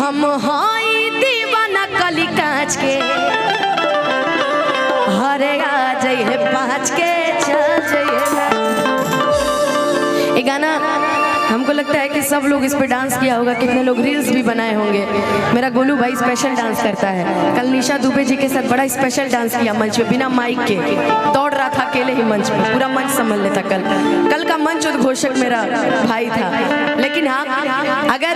हम हाई दीवाना कली कांच के, हरे आ जाइए 5 के चल जाइए। ये गाना हमको लगता है कि सब लोग इस पे डांस किया होगा, कितने लोग रील्स भी बनाए होंगे। मेरा गोलू भाई स्पेशल डांस करता है। कल निशा दुबे जी के साथ बड़ा स्पेशल डांस किया मंच पे, बिना माइक के दौड़ रहा था अकेले ही मंच पे, पूरा मंच संभाल लेता। कल का मंच उद्घोषक मेरा भाई था। लेकिन हाँ, अगर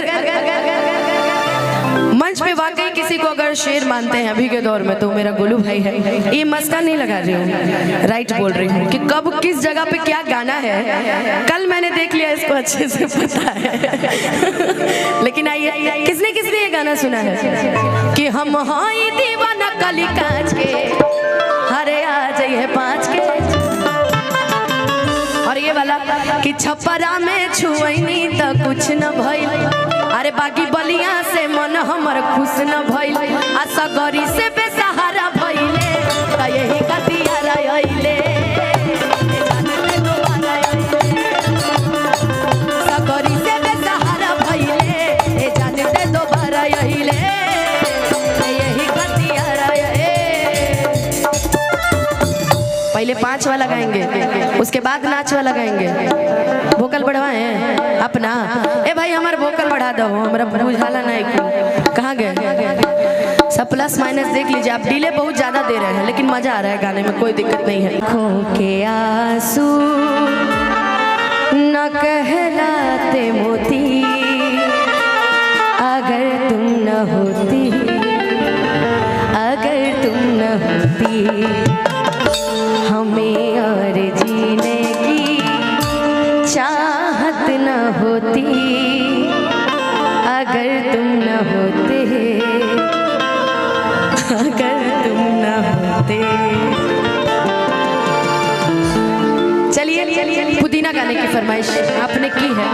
मंच पे वाकई किसी को अगर शेर मानते हैं अभी के दौर में तो मेरा गोलू भाई है। ये मस्का नहीं लगा रही हूँ, राइट बोल रही हूँ कि कब किस जगह पे क्या गाना है कल मैंने देख लिया, इसको अच्छे से पता है। लेकिन आइए, किसने किसने ये गाना सुना है कि हम हाई दीवाना कली कांच के, हरे आ जाइए 5 के। और ये वाला कि छपरा में छुअनी तो कुछ न भइल, अरे बाकी बलिया से मन हमर खुश न भइल, आ सगरी से बेसहारा भइले त यही कतिया रहिले। सगरी से बेसहारा भइले ए जानते दोबारा यहिले, यही कतिया रहिले। पहले 5 वाला गाएंगे, उसके बाद नाच वाला गाएंगे। वोकल बढ़वाएं अपना। ए भाई हमारे वोकल बढ़ा दो, हमारा बुझाला नहीं क्यों, कहाँ गए। सब प्लस माइनस देख लीजिए। आप डिले बहुत ज्यादा दे रहे हैं लेकिन मजा आ रहा है गाने में, कोई दिक्कत नहीं है। आँखों के आंसू न कहलाते मोती, अगर तुम न होती, अगर तुम न होती, हमें और जीने की चाहत न होती, अगर तुम न होते, अगर तुम न होते। चलिए, पुदीना गाने की फरमाइश आपने की है।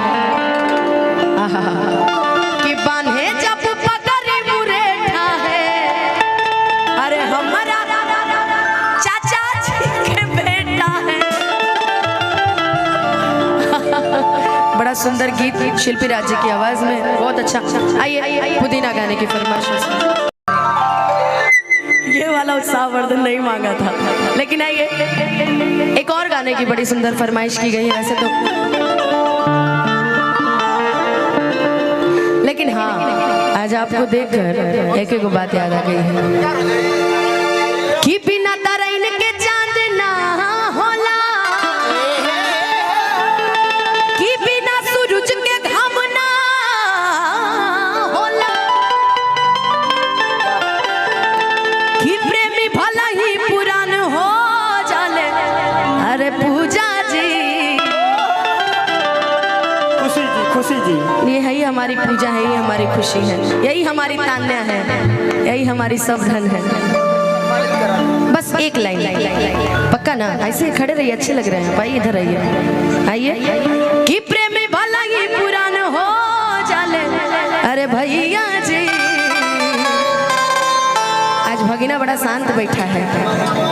कि बांधे जब पगड़ी मुरेठा है, अरे हमारा चाचा जी के बेटा है। बड़ा सुंदर गीत शिल्पी राज जी की आवाज में, बहुत अच्छा। आइए पुदीना गाने की फरमाइश। ये वाला उत्साहवर्धन नहीं मांगा था, लेकिन आइए एक और गाने की बड़ी सुंदर फरमाइश की गई है वैसे तो। लेकिन हाँ, आज आपको देखकर एक एक बात याद आ गई है कि बिना तारैन के चांद ना होला, कि बिना सूरज के घाम ना होला, कि प्रेमी भला ही पुरान हो जाले। अरे पूजा जी, खुशी जी, ये है ही हमारी पूजा है, यही हमारी खुशी है, यही हमारी तान्या है, यही हमारी सब धन है। बस एक लाइन पक्का ना, ऐसे खड़े रहिए, अच्छे लग रहे हैं भाई, इधर आइए। आइए कि प्रेमी भला ही पुरान हो जाले। अरे भैया जी, आज भगिना बड़ा शांत बैठा है,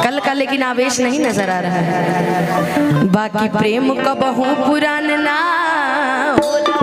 कल का लेकिन आवेश नहीं नजर आ रहा है। बाकी प्रेम कबहू पुरान ना होला।